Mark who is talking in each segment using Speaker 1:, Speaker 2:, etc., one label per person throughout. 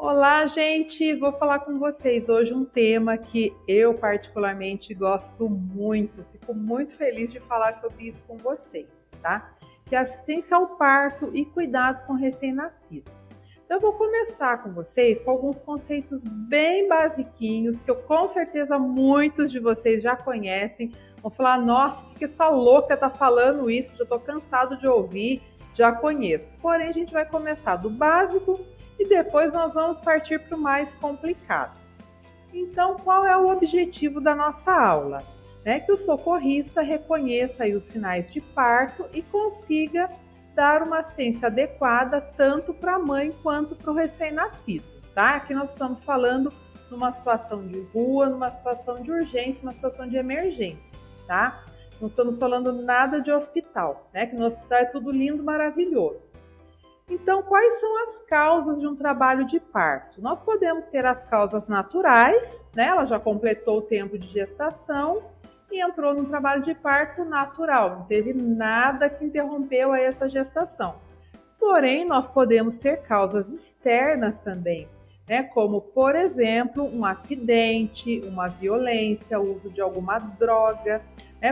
Speaker 1: Olá, gente! Vou falar com vocês hoje um tema que eu particularmente gosto muito. Fico muito feliz de falar sobre isso com vocês, tá? Que é assistência ao parto e cuidados com recém-nascido. Eu vou começar com vocês com alguns conceitos bem basiquinhos que eu com certeza muitos de vocês já conhecem. Vão falar, nossa, o que essa louca tá falando isso? Já tô cansado de ouvir, já conheço. Porém, a gente vai começar do básico e depois nós vamos partir para o mais complicado. Então, qual é o objetivo da nossa aula? Que o socorrista reconheça aí os sinais de parto e consiga dar uma assistência adequada tanto para a mãe quanto para o recém-nascido, tá? Aqui nós estamos falando numa situação de rua, numa situação de urgência, uma situação de emergência, tá? Não estamos falando nada de hospital, que no hospital é tudo lindo, maravilhoso. Então, quais são as causas de um trabalho de parto? Nós podemos ter as causas naturais, ela já completou o tempo de gestação e entrou num trabalho de parto natural, não teve nada que interrompeu aí essa gestação. Porém, nós podemos ter causas externas também, como, por exemplo, um acidente, uma violência, o uso de alguma droga.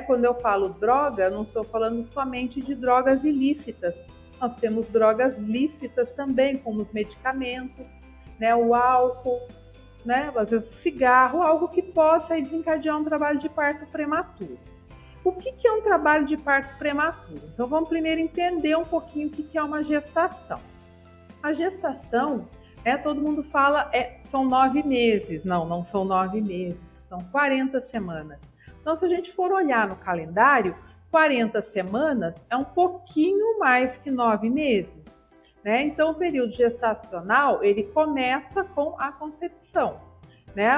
Speaker 1: Quando eu falo droga, não estou falando somente de drogas ilícitas. Nós temos drogas lícitas também, como os medicamentos, o álcool, às vezes o cigarro, algo que possa desencadear um trabalho de parto prematuro. O que é um trabalho de parto prematuro? Então vamos primeiro entender um pouquinho o que é uma gestação. A gestação, todo mundo fala, são 9 meses. Não são 9 meses, são 40 semanas. Então se a gente for olhar no calendário, 40 semanas é um pouquinho mais que 9 meses, Então, o período gestacional, ele começa com a concepção,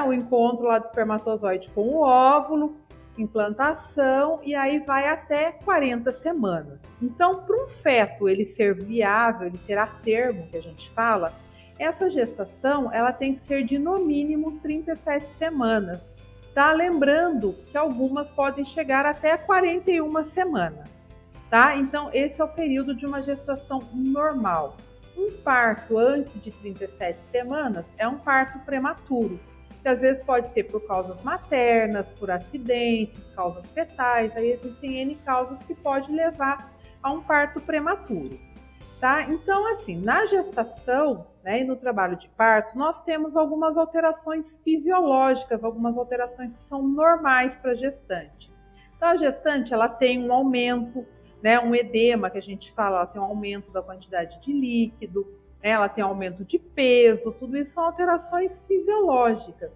Speaker 1: O encontro lá do espermatozoide com o óvulo, implantação, e aí vai até 40 semanas. Então, para um feto ele ser viável, ele ser a termo, que a gente fala, essa gestação, ela tem que ser de no mínimo 37 semanas. Tá? Lembrando que algumas podem chegar até 41 semanas, tá? Então, esse é o período de uma gestação normal. Um parto antes de 37 semanas é um parto prematuro, que às vezes pode ser por causas maternas, por acidentes, causas fetais, aí existem N causas que podem levar a um parto prematuro. Tá? Então, assim, na gestação, e no trabalho de parto, nós temos algumas alterações fisiológicas, algumas alterações que são normais para a gestante. Então, a gestante, ela tem um aumento, um edema, que a gente fala, ela tem um aumento da quantidade de líquido, ela tem um aumento de peso, tudo isso são alterações fisiológicas.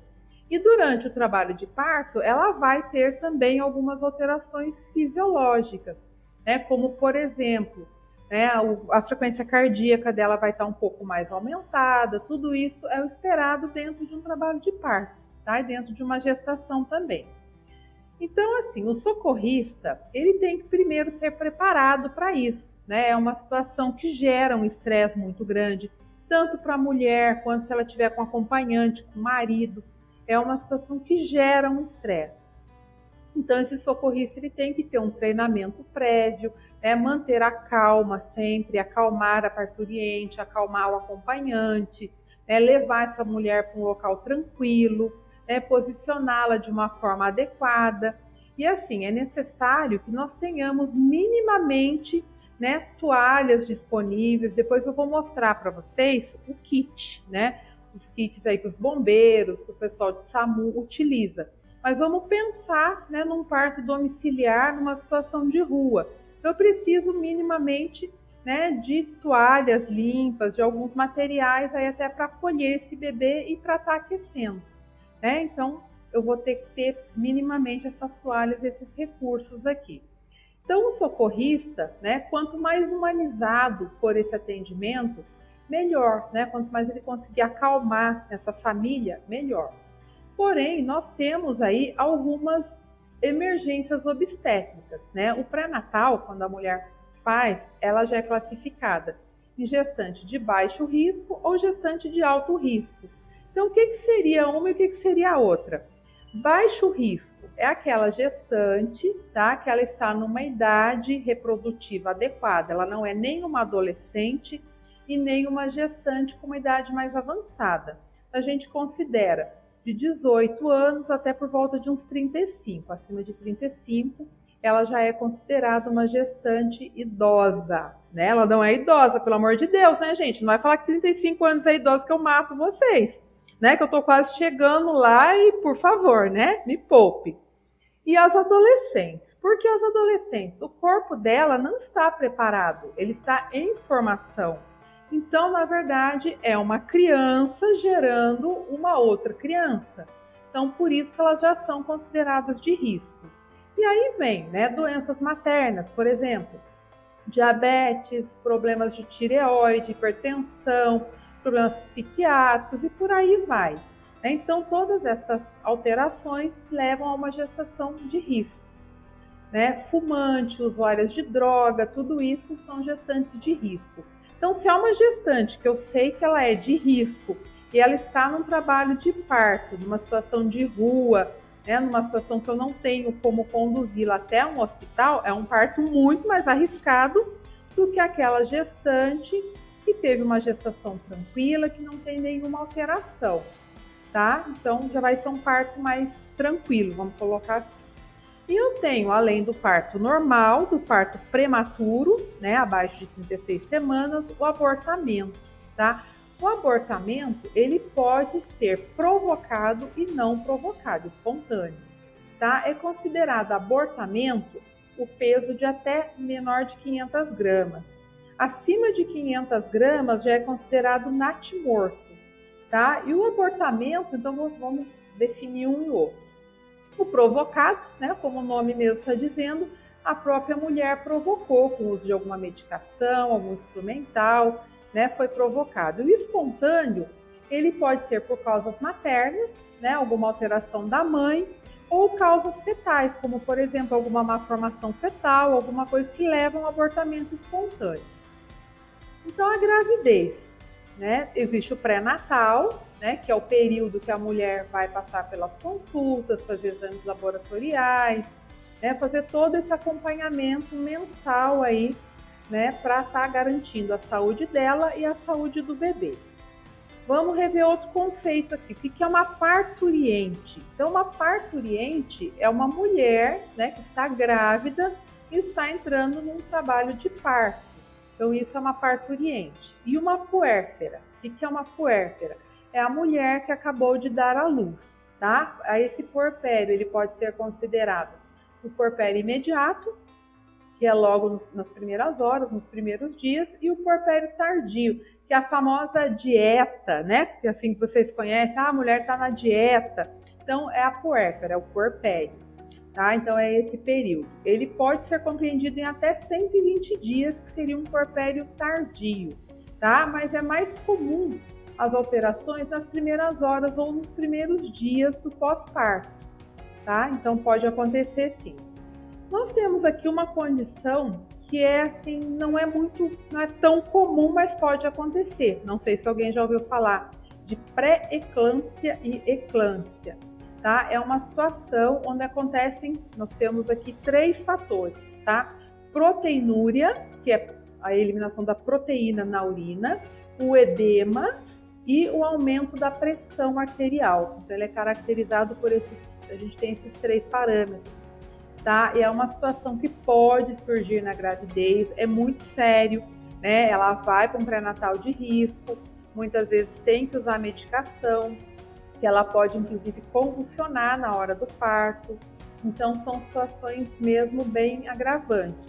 Speaker 1: E durante o trabalho de parto, ela vai ter também algumas alterações fisiológicas, como, por exemplo, a frequência cardíaca dela vai estar um pouco mais aumentada, tudo isso é o esperado dentro de um trabalho de parto, tá? E dentro de uma gestação também. Então, assim, o socorrista, ele tem que primeiro ser preparado para isso, É uma situação que gera um estresse muito grande, tanto para a mulher, quanto se ela estiver com acompanhante, com marido, é uma situação que gera um estresse. Então, esse socorrista ele tem que ter um treinamento prévio, manter a calma sempre, acalmar a parturiente, acalmar o acompanhante, levar essa mulher para um local tranquilo, posicioná-la de uma forma adequada. E assim, é necessário que nós tenhamos minimamente toalhas disponíveis. Depois eu vou mostrar para vocês o kit, os kits aí que os bombeiros, que o pessoal de SAMU utiliza. Mas vamos pensar num parto domiciliar, numa situação de rua. Eu preciso minimamente de toalhas limpas, de alguns materiais aí até para acolher esse bebê e para estar aquecendo. Então, eu vou ter que ter minimamente essas toalhas, esses recursos aqui. Então, o socorrista, quanto mais humanizado for esse atendimento, melhor, Quanto mais ele conseguir acalmar essa família, melhor. Porém, nós temos aí algumas emergências obstétricas, O pré-natal, quando a mulher faz, ela já é classificada em gestante de baixo risco ou gestante de alto risco. Então, o que seria uma e o que seria a outra? Baixo risco é aquela gestante, tá? Que ela está numa idade reprodutiva adequada, ela não é nem uma adolescente e nem uma gestante com uma idade mais avançada. A gente considera de 18 anos até por volta de uns 35. Acima de 35, ela já é considerada uma gestante idosa, né? Ela não é idosa, pelo amor de Deus, né, gente? Não vai falar que 35 anos é idosa que eu mato vocês, né? Que eu tô quase chegando lá e, por favor, né? Me poupe. E as adolescentes? Por que as adolescentes? O corpo dela não está preparado, ele está em formação. Então, na verdade, é uma criança gerando uma outra criança. Então, por isso que elas já são consideradas de risco. E aí vem, né, doenças maternas, por exemplo, diabetes, problemas de tireoide, hipertensão, problemas psiquiátricos e por aí vai. Então, todas essas alterações levam a uma gestação de risco. Né? Fumante, usuárias de droga, tudo isso são gestantes de risco. Então, se é uma gestante que eu sei que ela é de risco e ela está num trabalho de parto, numa situação de rua, né, numa situação que eu não tenho como conduzi-la até um hospital, é um parto muito mais arriscado do que aquela gestante que teve uma gestação tranquila, que não tem nenhuma alteração, tá? Então, já vai ser um parto mais tranquilo, vamos colocar assim. E eu tenho, além do parto normal, do parto prematuro, né, abaixo de 36 semanas, o abortamento, tá? O abortamento, ele pode ser provocado e não provocado, espontâneo, tá? É considerado abortamento o peso de até menor de 500 gramas. Acima de 500 gramas já é considerado natimorto, tá? E o abortamento, então vamos definir um e outro. O provocado, né, como o nome mesmo está dizendo, a própria mulher provocou com o uso de alguma medicação, algum instrumental, né, foi provocado. E o espontâneo, ele pode ser por causas maternas, né, alguma alteração da mãe, ou causas fetais, como por exemplo alguma malformação fetal, alguma coisa que leva a um abortamento espontâneo. Então a gravidez, né, existe o pré-natal, né, que é o período que a mulher vai passar pelas consultas, fazer exames laboratoriais, né, fazer todo esse acompanhamento mensal aí, né, para estar garantindo a saúde dela e a saúde do bebê. Vamos rever outro conceito aqui. O que é uma parturiente? Então, uma parturiente é uma mulher, né, que está grávida e está entrando num trabalho de parto. Então, isso é uma parturiente. E uma puérpera? O que é uma puérpera? É a mulher que acabou de dar à luz, tá? Esse puerpério, ele pode ser considerado o puerpério imediato, que é logo nas primeiras horas, nos primeiros dias, e o puerpério tardio, que é a famosa dieta, né? Que assim que vocês conhecem, a mulher está na dieta. Então, é a puérpera, é o puerpério, tá? Então, é esse período. Ele pode ser compreendido em até 120 dias, que seria um puerpério tardio, tá? Mas é mais comum as alterações nas primeiras horas ou nos primeiros dias do pós-parto, tá? Então pode acontecer sim. Nós temos aqui uma condição que é assim, não é tão comum, mas pode acontecer. Não sei se alguém já ouviu falar de pré-eclâmpsia e eclâmpsia, tá? É uma situação onde acontecem, nós temos aqui 3 fatores, tá? Proteinúria, que é a eliminação da proteína na urina, o edema e o aumento da pressão arterial. Então, ele é caracterizado por a gente tem esses 3 parâmetros, tá? E é uma situação que pode surgir na gravidez, é muito sério, né? Ela vai para um pré-natal de risco, muitas vezes tem que usar medicação, que ela pode, inclusive, convulsionar na hora do parto. Então, são situações mesmo bem agravantes,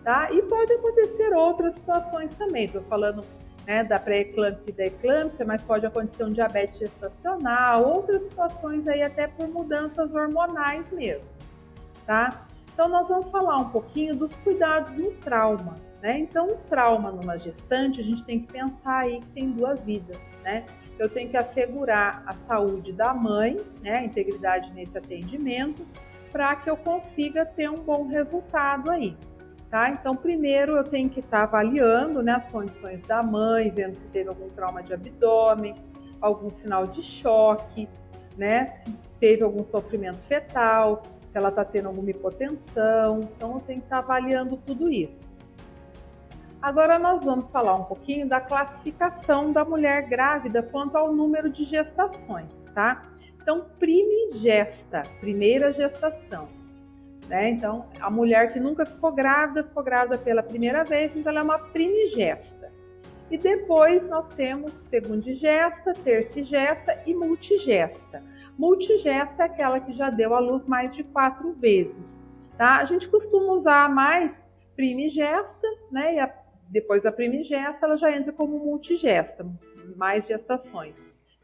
Speaker 1: tá? E pode acontecer outras situações também, estou falando, né, da pré-eclâmpsia e da eclâmpsia, mas pode acontecer um diabetes gestacional, outras situações aí até por mudanças hormonais mesmo, tá? Então nós vamos falar um pouquinho dos cuidados no trauma, né? Então o trauma numa gestante, a gente tem que pensar aí que tem 2 vidas, né? Eu tenho que assegurar a saúde da mãe, né, a integridade nesse atendimento, para que eu consiga ter um bom resultado aí. Tá? Então, primeiro eu tenho que estar avaliando, né, as condições da mãe, vendo se teve algum trauma de abdômen, algum sinal de choque, né, se teve algum sofrimento fetal, se ela está tendo alguma hipotensão. Então, eu tenho que estar avaliando tudo isso. Agora nós vamos falar um pouquinho da classificação da mulher grávida quanto ao número de gestações, tá? Então, primigesta, primeira gestação, né? Então, a mulher que nunca ficou grávida pela primeira vez, então ela é uma primigesta. E depois nós temos segundigesta, tercigesta e multigesta. Multigesta é aquela que já deu à luz mais de 4 vezes, tá? A gente costuma usar mais primigesta, né? E depois da primigesta, ela já entra como multigesta, mais gestações.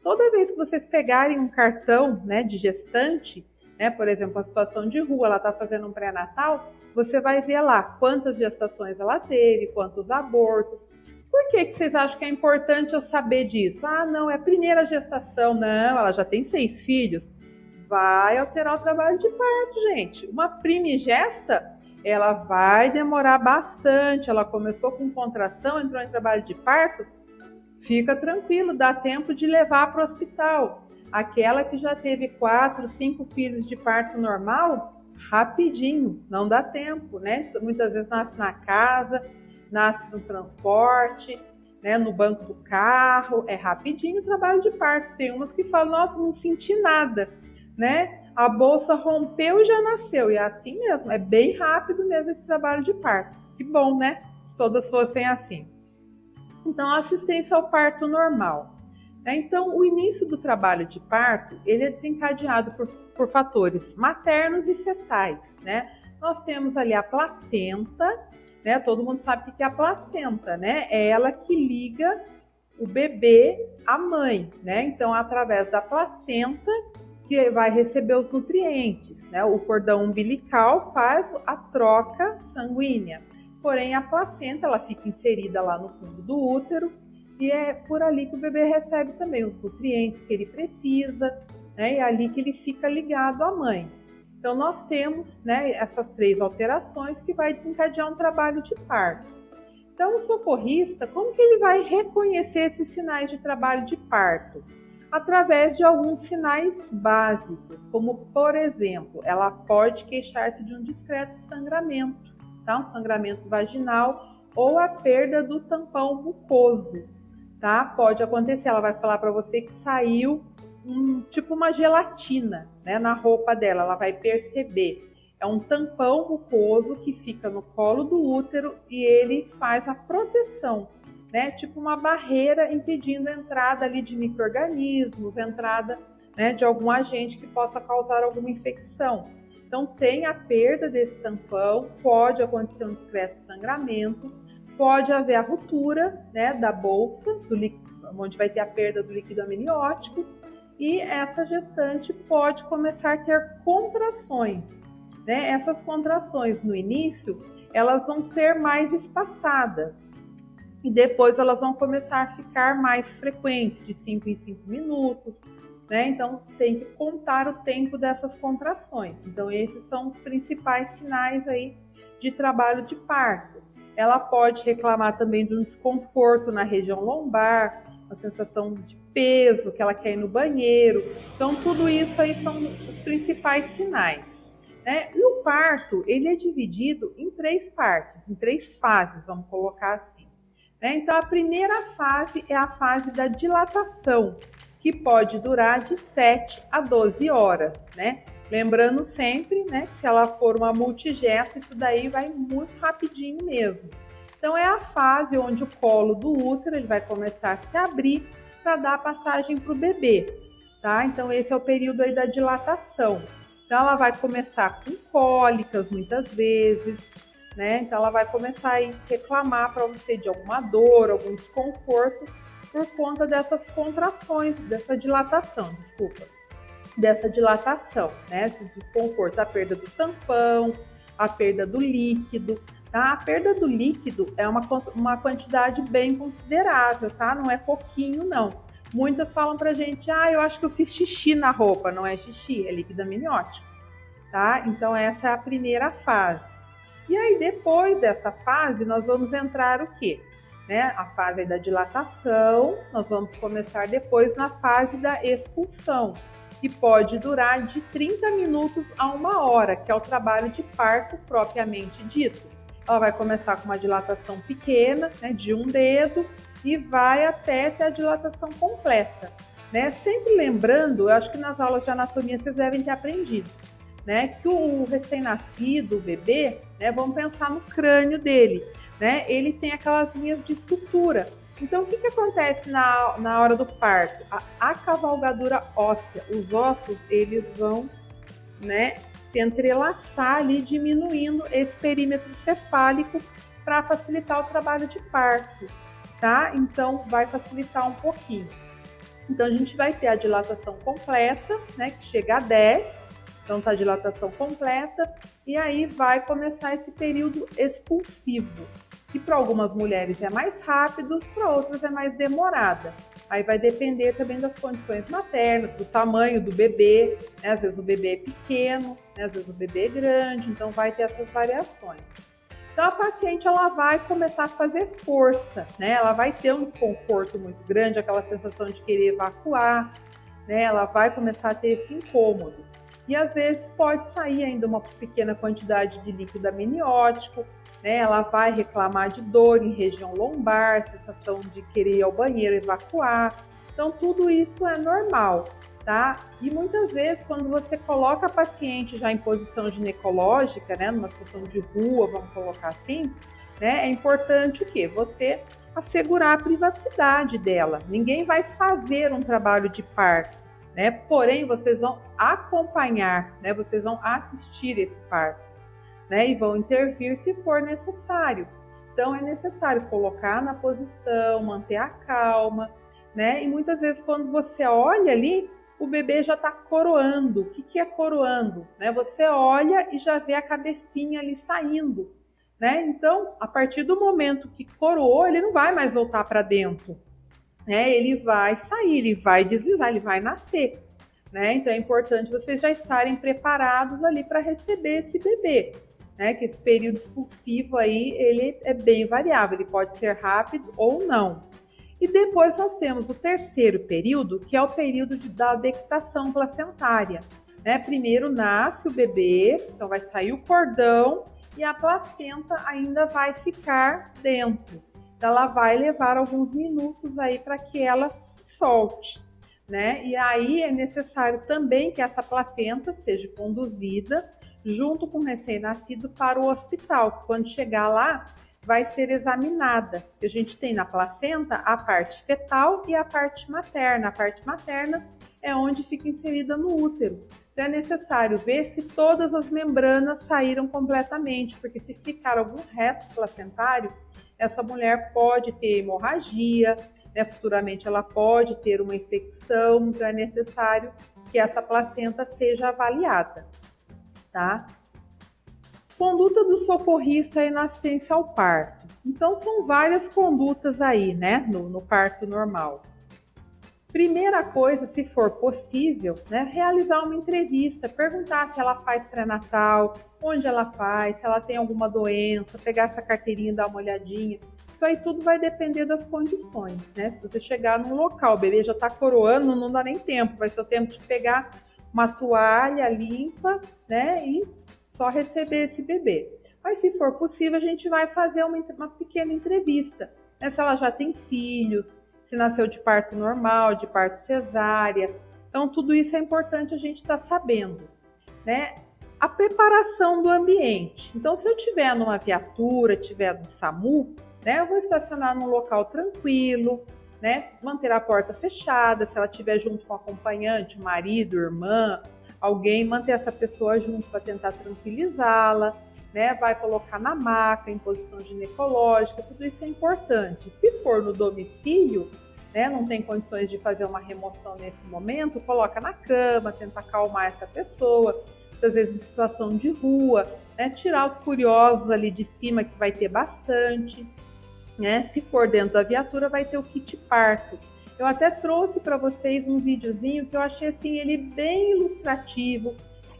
Speaker 1: Toda vez que vocês pegarem um cartão, né, de gestante, né, por exemplo, a situação de rua, ela está fazendo um pré-natal, você vai ver lá quantas gestações ela teve, quantos abortos. Por que vocês acham que é importante eu saber disso? Ah, não, é a primeira gestação. Não, ela já tem 6 filhos. Vai alterar o trabalho de parto, gente. Uma primigesta, ela vai demorar bastante. Ela começou com contração, entrou em trabalho de parto. Fica tranquilo, dá tempo de levar para o hospital. Aquela que já teve 4, 5 filhos de parto normal, rapidinho, não dá tempo, né? Muitas vezes nasce na casa, nasce no transporte, né? No banco do carro, é rapidinho o trabalho de parto. Tem umas que falam, nossa, não senti nada, né? A bolsa rompeu e já nasceu, e é assim mesmo, é bem rápido mesmo esse trabalho de parto. Que bom, né? Se todas fossem assim. Então, a assistência ao parto normal. Então, o início do trabalho de parto, ele é desencadeado por fatores maternos e fetais, né? Nós temos ali a placenta, né? Todo mundo sabe o que é a placenta, né? É ela que liga o bebê à mãe, né? Então, através da placenta que vai receber os nutrientes, né? O cordão umbilical faz a troca sanguínea. Porém, a placenta, ela fica inserida lá no fundo do útero e é por ali que o bebê recebe também os nutrientes que ele precisa, né? E é ali que ele fica ligado à mãe. Então, nós temos, né, essas 3 alterações que vai desencadear um trabalho de parto. Então, o socorrista, como que ele vai reconhecer esses sinais de trabalho de parto? Através de alguns sinais básicos, como, por exemplo, ela pode queixar-se de um discreto sangramento, tá? Um sangramento vaginal ou a perda do tampão mucoso, tá? Pode acontecer, ela vai falar para você que saiu tipo uma gelatina, né, na roupa dela, ela vai perceber. É um tampão mucoso que fica no colo do útero e ele faz a proteção, né, tipo uma barreira impedindo a entrada ali de micro-organismos, entrada, né, de algum agente que possa causar alguma infecção. Então, tem a perda desse tampão, pode acontecer um discreto sangramento, pode haver a ruptura, né, da bolsa, onde vai ter a perda do líquido amniótico, e essa gestante pode começar a ter contrações, né? Essas contrações no início, elas vão ser mais espaçadas, e depois elas vão começar a ficar mais frequentes, de 5 em 5 minutos, né? Então, tem que contar o tempo dessas contrações. Então, esses são os principais sinais aí de trabalho de parto. Ela pode reclamar também de um desconforto na região lombar, uma sensação de peso, que ela quer ir no banheiro. Então, tudo isso aí são os principais sinais, né? E o parto, ele é dividido em 3 partes, em 3 fases, vamos colocar assim. Então, a primeira fase é a fase da dilatação, que pode durar de 7 a 12 horas, né? Lembrando sempre, né, que se ela for uma multigesta, isso daí vai muito rapidinho mesmo. Então, é a fase onde o colo do útero ele vai começar a se abrir para dar passagem para o bebê, tá? Então, esse é o período aí da dilatação. Então, ela vai começar com cólicas muitas vezes, né? Então, ela vai começar a reclamar para você de alguma dor, algum desconforto por conta dessas contrações, dessa dilatação, né? Esses desconfortos, a perda do tampão, a perda do líquido, tá? A perda do líquido é uma quantidade bem considerável, tá? Não é pouquinho, não. Muitas falam pra gente, eu acho que eu fiz xixi na roupa. Não é xixi, é líquido amniótico, tá? Então, essa é a primeira fase. E aí, depois dessa fase, nós vamos entrar o quê? Né? A fase da dilatação, nós vamos começar depois na fase da expulsão, que pode durar de 30 minutos a 1 hora, que é o trabalho de parto propriamente dito. ela vai começar com uma dilatação pequena, né, de um dedo, e vai até ter a dilatação completa, né? Sempre lembrando, eu acho que nas aulas de anatomia vocês devem ter aprendido, né, que o recém-nascido, o bebê, né, vamos pensar no crânio dele, né? Ele tem aquelas linhas de sutura. Então, o que acontece na hora do parto? A cavalgadura óssea, os ossos, eles vão, né, se entrelaçar ali, diminuindo esse perímetro cefálico para facilitar o trabalho de parto, tá? Então, vai facilitar um pouquinho. Então, a gente vai ter a dilatação completa, né, que chega a 10, então tá a dilatação completa, e aí vai começar esse período expulsivo, que para algumas mulheres é mais rápido, para outras é mais demorada. Aí vai depender também das condições maternas, do tamanho do bebê, né? Às vezes o bebê é pequeno, né? Às vezes o bebê é grande, então vai ter essas variações. Então a paciente ela vai começar a fazer força, né? Ela vai ter um desconforto muito grande, aquela sensação de querer evacuar, né? Ela vai começar a ter esse incômodo. E às vezes pode sair ainda uma pequena quantidade de líquido amniótico, né? Ela vai reclamar de dor em região lombar, sensação de querer ir ao banheiro, evacuar. Então tudo isso é normal, tá? E muitas vezes quando você coloca a paciente já em posição ginecológica, né, numa situação de rua, vamos colocar assim, né, é importante o quê? Você assegurar a privacidade dela. Ninguém vai fazer um trabalho de parto, né? Porém, vocês vão acompanhar, né? Vocês vão assistir esse parto, né? E vão intervir se for necessário. Então, é necessário colocar na posição, manter a calma, né? E muitas vezes, quando você olha ali, o bebê já está coroando. O que é coroando? Né? Você olha e já vê a cabecinha ali saindo, né? Então, a partir do momento que coroou, ele não vai mais voltar para dentro, né? Ele vai sair, ele vai deslizar, ele vai nascer, né? Então é importante vocês já estarem preparados ali para receber esse bebê, né? Que esse período expulsivo aí, ele é bem variável, ele pode ser rápido ou não. E depois nós temos o terceiro período, que é o período da dectação placentária, né? Primeiro nasce o bebê, então vai sair o cordão e a placenta ainda vai ficar dentro. Ela vai levar alguns minutos aí para que ela se solte, né? E aí é necessário também que essa placenta seja conduzida junto com o recém-nascido para o hospital. Quando chegar lá, vai ser examinada. A gente tem na placenta a parte fetal e a parte materna. A parte materna é onde fica inserida no útero. Então é necessário ver se todas as membranas saíram completamente, porque se ficar algum resto placentário, essa mulher pode ter hemorragia, né? Futuramente ela pode ter uma infecção, então é necessário que essa placenta seja avaliada, tá? Conduta do socorrista na assistência ao parto. Então são várias condutas aí, né, no parto normal. Primeira coisa, se for possível, né, realizar uma entrevista, perguntar se ela faz pré-natal, onde ela faz, se ela tem alguma doença, pegar essa carteirinha e dar uma olhadinha. Isso aí tudo vai depender das condições, né? Se você chegar num local, o bebê já está coroando, não dá nem tempo, vai ser o tempo de pegar uma toalha limpa, né, e só receber esse bebê. Mas se for possível, a gente vai fazer uma pequena entrevista, né? Se ela já tem filhos, se nasceu de parto normal, de parto cesárea. Então, tudo isso é importante a gente estar sabendo, né? A preparação do ambiente. Então, se eu estiver numa viatura, estiver no SAMU, né, eu vou estacionar num local tranquilo, né? Manter a porta fechada. Se ela estiver junto com o acompanhante, marido, irmã, alguém, manter essa pessoa junto para tentar tranquilizá-la, né? Vai colocar na maca, em posição ginecológica, tudo isso é importante. Se for no domicílio, né, não tem condições de fazer uma remoção nesse momento, coloca na cama, tenta acalmar essa pessoa, às vezes em situação de rua, né? Tirar os curiosos ali de cima, que vai ter bastante, né? Se for dentro da viatura, vai ter o kit parto. Eu até trouxe para vocês um videozinho que eu achei assim, ele bem ilustrativo.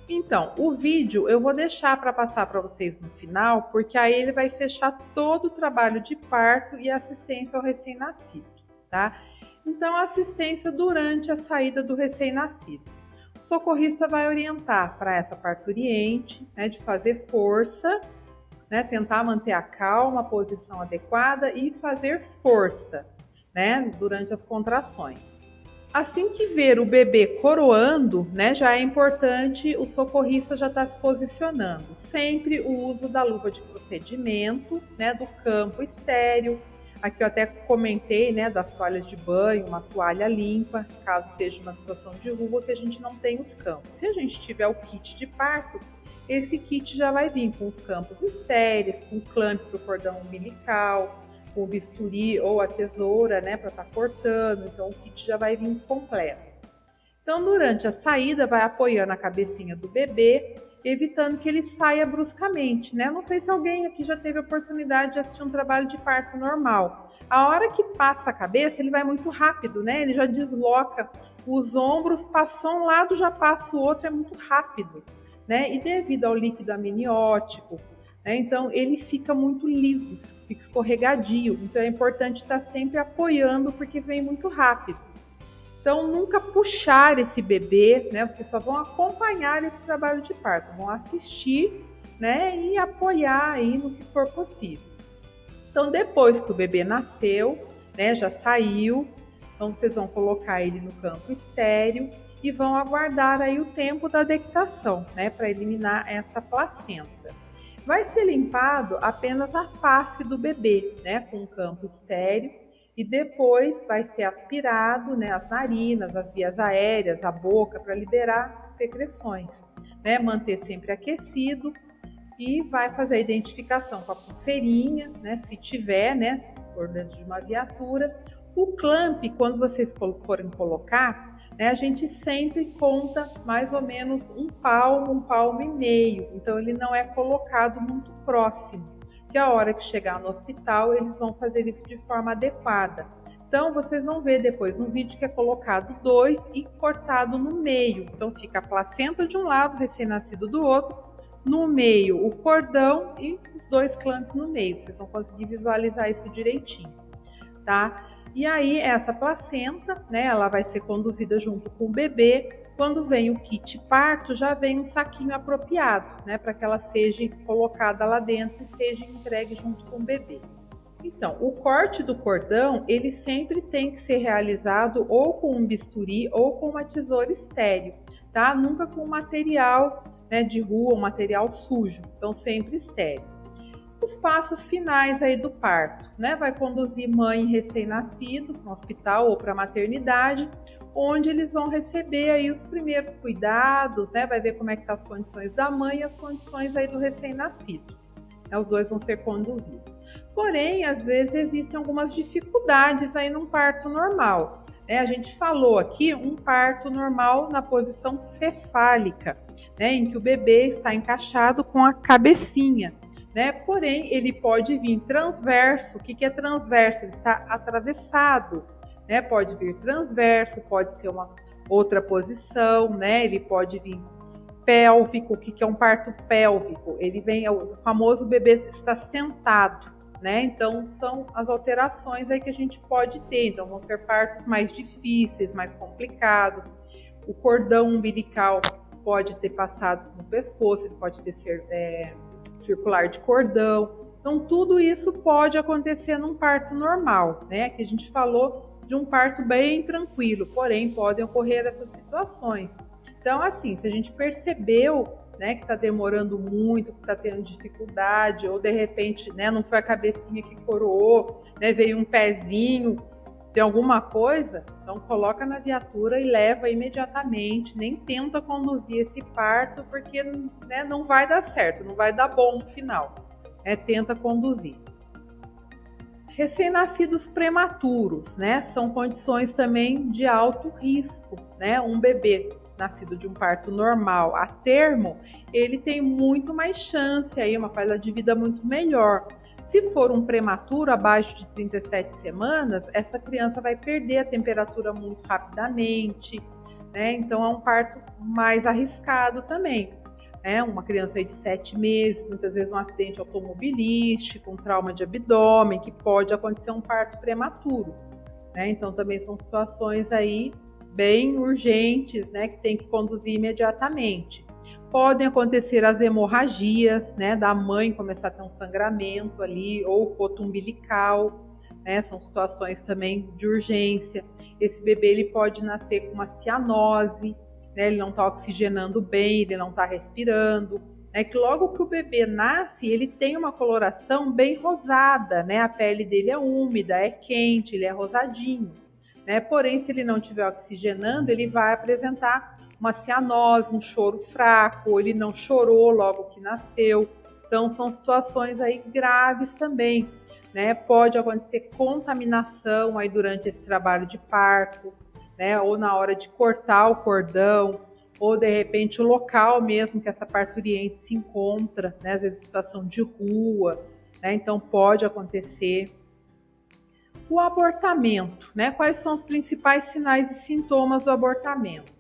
Speaker 1: Então, o vídeo eu vou deixar para passar para vocês no final, porque aí ele vai fechar todo o trabalho de parto e assistência ao recém-nascido, tá? Então, assistência durante a saída do recém-nascido. O socorrista vai orientar para essa parturiente, né, de fazer força, né? Tentar manter a calma, a posição adequada e fazer força, né? Durante as contrações. Assim que ver o bebê coroando, né, já é importante o socorrista já estar se posicionando. Sempre o uso da luva de procedimento, né, do campo estéril. Aqui eu até comentei, né, das toalhas de banho, uma toalha limpa, caso seja uma situação de rua que a gente não tem os campos. Se a gente tiver o kit de parto, esse kit já vai vir com os campos estéreis, com clamp para o cordão umbilical, com o bisturi ou a tesoura, né, para estar cortando. Então o kit já vai vir completo. Então durante a saída vai apoiando a cabecinha do bebê, evitando que ele saia bruscamente, né? Não sei se alguém aqui já teve a oportunidade de assistir um trabalho de parto normal. A hora que passa a cabeça, ele vai muito rápido, né? Ele já desloca os ombros, passou um lado, já passa o outro, é muito rápido, né? E devido ao líquido amniótico, então ele fica muito liso, fica escorregadio. Então é importante estar sempre apoiando porque vem muito rápido. Então nunca puxar esse bebê, né? Vocês só vão acompanhar esse trabalho de parto, vão assistir, né? E apoiar aí no que for possível. Então depois que o bebê nasceu, né? Já saiu, então vocês vão colocar ele no campo estéril e vão aguardar aí o tempo da dectação, né? Para eliminar essa placenta. Vai ser limpado apenas a face do bebê, né, com um campo estéril, e depois vai ser aspirado, né, as narinas, as vias aéreas, a boca, para liberar secreções, né, manter sempre aquecido e vai fazer a identificação com a pulseirinha, né, se tiver, né, se for dentro de uma viatura. O clamp, quando vocês forem colocar, né, a gente sempre conta mais ou menos um palmo e meio. Então ele não é colocado muito próximo, que a hora que chegar no hospital eles vão fazer isso de forma adequada. Então vocês vão ver depois no vídeo que é colocado 2 e cortado no meio. Então fica a placenta de um lado, recém-nascido do outro, no meio o cordão e os 2 clamps no meio. Vocês vão conseguir visualizar isso direitinho, tá? E aí essa placenta, né, ela vai ser conduzida junto com o bebê. Quando vem o kit parto, já vem um saquinho apropriado, né, para que ela seja colocada lá dentro e seja entregue junto com o bebê. Então, o corte do cordão, ele sempre tem que ser realizado ou com um bisturi ou com uma tesoura estéril, tá? Nunca com material, né, de rua, um material sujo, então sempre estéril. Os passos finais aí do parto, né? Vai conduzir mãe recém-nascido para um hospital ou para a maternidade, onde eles vão receber aí os primeiros cuidados, né? Vai ver como é que tá as condições da mãe e as condições aí do recém-nascido. Os 2 vão ser conduzidos. Porém, às vezes existem algumas dificuldades aí num parto normal, né? A gente falou aqui um parto normal na posição cefálica, né? Em que o bebê está encaixado com a cabecinha, né? Porém, ele pode vir transverso. O que é transverso? Ele está atravessado, né? Pode vir transverso, pode ser uma outra posição, né? Ele pode vir pélvico. O que é um parto pélvico? Ele vem, o famoso bebê está sentado, né? Então são as alterações aí que a gente pode ter. Então vão ser partos mais difíceis, mais complicados. O cordão umbilical pode ter passado no pescoço, ele pode ter circular de cordão. Então tudo isso pode acontecer num parto normal, né? Que a gente falou de um parto bem tranquilo, porém podem ocorrer essas situações. Então assim, se a gente percebeu, né, que está demorando muito, que está tendo dificuldade, ou de repente, né, não foi a cabecinha que coroou, né, veio um pezinho, tem alguma coisa, então coloca na viatura e leva imediatamente, nem tenta conduzir esse parto, porque, né, não vai dar certo, não vai dar bom no final, tenta conduzir. Recém-nascidos prematuros, né, são condições também de alto risco, né, um bebê nascido de um parto normal a termo, ele tem muito mais chance, aí, uma qualidade de vida muito melhor. Se for um prematuro abaixo de 37 semanas, essa criança vai perder a temperatura muito rapidamente, né? Então é um parto mais arriscado também. Uma criança aí de 7 meses, muitas vezes um acidente automobilístico, um trauma de abdômen, que pode acontecer um parto prematuro, né? Então também são situações aí bem urgentes, né, que tem que conduzir imediatamente. Podem acontecer as hemorragias, né, da mãe começar a ter um sangramento ali, ou coto umbilical, né, são situações também de urgência. Esse bebê ele pode nascer com uma cianose, né, ele não está oxigenando bem, ele não está respirando. É que logo que o bebê nasce, ele tem uma coloração bem rosada, né, a pele dele é úmida, é quente, ele é rosadinho. Né? Porém, se ele não estiver oxigenando, ele vai apresentar uma cianose, um choro fraco, ou ele não chorou logo que nasceu. Então, são situações aí graves também. Né? Pode acontecer contaminação aí durante esse trabalho de parto, né? Ou na hora de cortar o cordão, ou de repente o local mesmo que essa parturiente se encontra, né? Às vezes situação de rua, né? Então pode acontecer. O abortamento, né? Quais são os principais sinais e sintomas do abortamento?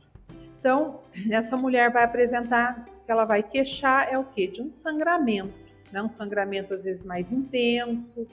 Speaker 1: Então, essa mulher vai apresentar, que ela vai queixar é o quê? De um sangramento, né? Um sangramento às vezes mais intenso,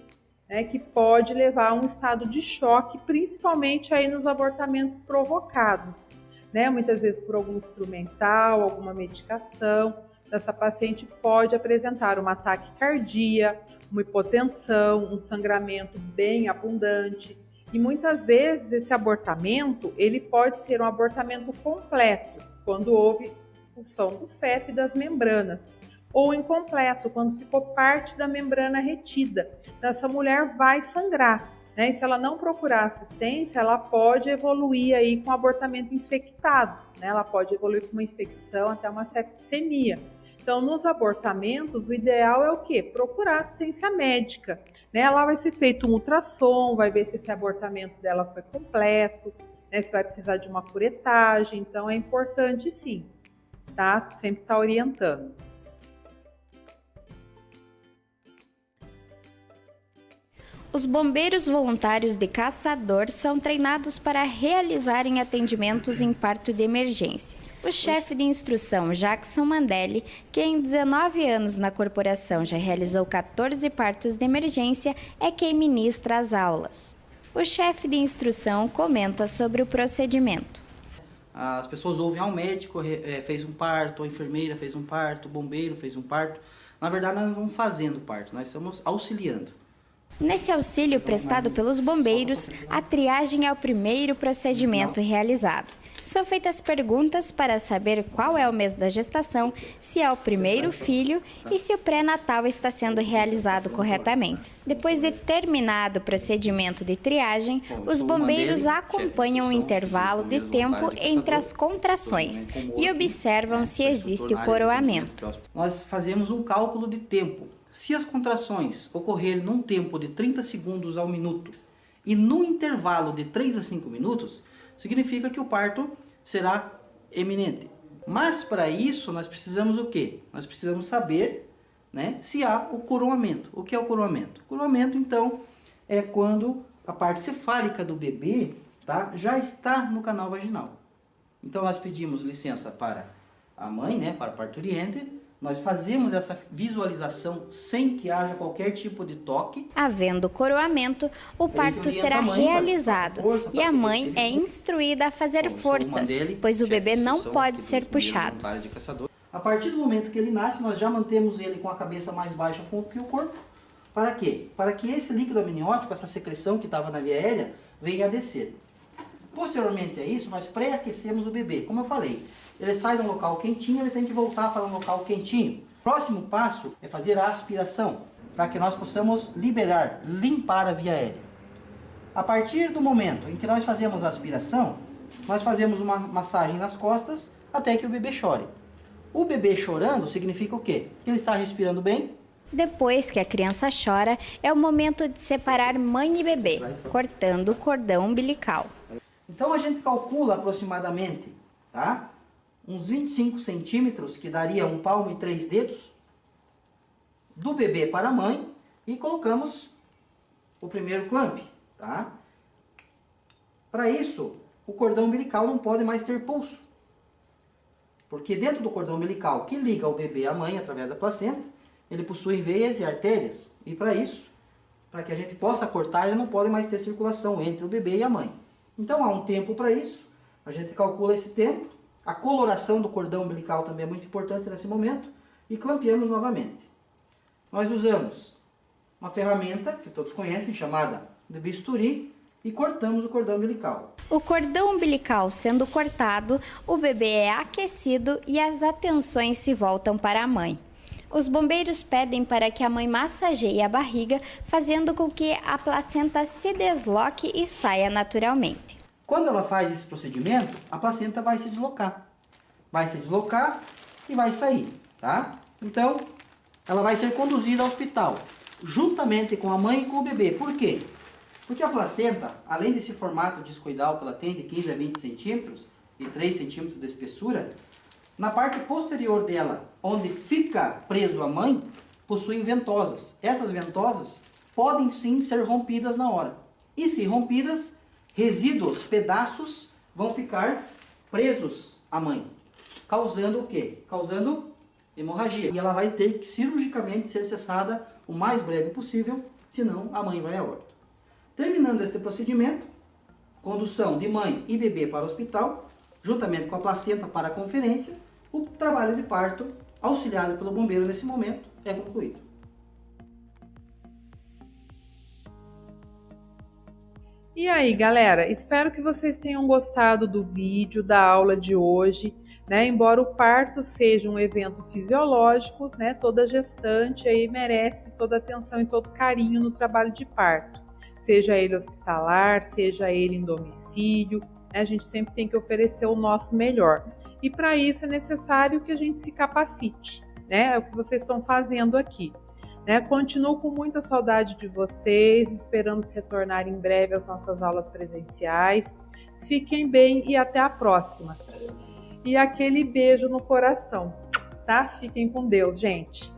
Speaker 1: né? Que pode levar a um estado de choque, principalmente aí nos abortamentos provocados, né? Muitas vezes por algum instrumental, alguma medicação. Essa paciente pode apresentar uma taquicardia, uma hipotensão, um sangramento bem abundante. E muitas vezes esse abortamento, ele pode ser um abortamento completo, quando houve expulsão do feto e das membranas, ou incompleto, quando ficou parte da membrana retida. Então, essa mulher vai sangrar, né? E se ela não procurar assistência, ela pode evoluir aí com abortamento infectado, né? Ela pode evoluir com uma infecção até uma septicemia. Então, nos abortamentos, o ideal é o quê? Procurar assistência médica, né? Lá vai ser feito um ultrassom, vai ver se esse abortamento dela foi completo, né? Se vai precisar de uma curetagem. Então, é importante sim, tá? Sempre tá orientando.
Speaker 2: Os bombeiros voluntários de Caçador são treinados para realizarem atendimentos em parto de emergência. O chefe de instrução, Jackson Mandelli, que em 19 anos na corporação já realizou 14 partos de emergência, é quem ministra as aulas. O chefe de instrução comenta sobre o procedimento.
Speaker 3: As pessoas ouvem, o médico fez um parto, a enfermeira fez um parto, o bombeiro fez um parto. Na verdade, nós não estamos fazendo parto, nós estamos auxiliando.
Speaker 2: Nesse auxílio prestado pelos bombeiros, a triagem é o primeiro procedimento realizado. São feitas perguntas para saber qual é o mês da gestação, se é o primeiro filho e se o pré-natal está sendo realizado corretamente. Depois de terminado o procedimento de triagem, os bombeiros acompanham o intervalo de tempo entre as contrações e observam se existe o coroamento.
Speaker 3: Nós fazemos um cálculo de tempo. Se as contrações ocorrerem num tempo de 30 segundos ao minuto e num intervalo de 3 a 5 minutos, significa que o parto será eminente. Mas para isso nós precisamos o quê? Nós precisamos saber, né, se há o coroamento. O que é o coroamento? O coroamento, então, é quando a parte cefálica do bebê, tá, já está no canal vaginal. Então nós pedimos licença para a mãe, né, para a parturiente. Nós fazemos essa visualização sem que haja qualquer tipo de toque.
Speaker 2: Havendo coroamento, o parto será realizado e a mãe é instruída a fazer forças, pois o bebê não pode ser puxado.
Speaker 3: A partir do momento que ele nasce, nós já mantemos ele com a cabeça mais baixa que o corpo. Para quê? Para que esse líquido amniótico, essa secreção que estava na via aérea, venha a descer. Posteriormente a isso, nós pré-aquecemos o bebê. Como eu falei, ele sai de um local quentinho, ele tem que voltar para um local quentinho. Próximo passo é fazer a aspiração, para que nós possamos liberar, limpar a via aérea. A partir do momento em que nós fazemos a aspiração, nós fazemos uma massagem nas costas até que o bebê chore. O bebê chorando significa o quê? Que ele está respirando bem.
Speaker 2: Depois que a criança chora, é o momento de separar mãe e bebê, cortando o cordão umbilical.
Speaker 3: Então a gente calcula aproximadamente, tá? Uns 25 centímetros, que daria um palmo e 3 dedos, do bebê para a mãe, e colocamos o primeiro clamp, tá? Para isso, o cordão umbilical não pode mais ter pulso, porque dentro do cordão umbilical que liga o bebê à mãe através da placenta, ele possui veias e artérias, e para isso, para que a gente possa cortar, ele não pode mais ter circulação entre o bebê e a mãe. Então há um tempo para isso, a gente calcula esse tempo. A coloração do cordão umbilical também é muito importante nesse momento. E clampeamos novamente. Nós usamos uma ferramenta que todos conhecem, chamada de bisturi, e cortamos o cordão umbilical.
Speaker 2: O cordão umbilical sendo cortado, o bebê é aquecido e as atenções se voltam para a mãe. Os bombeiros pedem para que a mãe massageie a barriga, fazendo com que a placenta se desloque e saia naturalmente.
Speaker 3: Quando ela faz esse procedimento, a placenta vai se deslocar. Vai se deslocar e vai sair, tá? Então, ela vai ser conduzida ao hospital, juntamente com a mãe e com o bebê. Por quê? Porque a placenta, além desse formato discoidal que ela tem, de 15 a 20 centímetros e 3 centímetros de espessura, na parte posterior dela, onde fica preso a mãe, possuem ventosas. Essas ventosas podem sim ser rompidas na hora. E se rompidas, resíduos, pedaços, vão ficar presos à mãe. Causando o quê? Causando hemorragia. E ela vai ter que cirurgicamente ser cessada o mais breve possível, senão a mãe vai a óbito. Terminando este procedimento, condução de mãe e bebê para o hospital, juntamente com a placenta para a conferência, o trabalho de parto, auxiliado pelo bombeiro nesse momento, é concluído.
Speaker 1: E aí, galera, espero que vocês tenham gostado do vídeo, da aula de hoje, né? Embora o parto seja um evento fisiológico, né? Toda gestante aí merece toda atenção e todo carinho no trabalho de parto. Seja ele hospitalar, seja ele em domicílio, né? A gente sempre tem que oferecer o nosso melhor. E para isso é necessário que a gente se capacite, né? É o que vocês estão fazendo aqui. Né? Continuo com muita saudade de vocês, esperamos retornar em breve às nossas aulas presenciais. Fiquem bem e até a próxima. E aquele beijo no coração, tá? Fiquem com Deus, gente.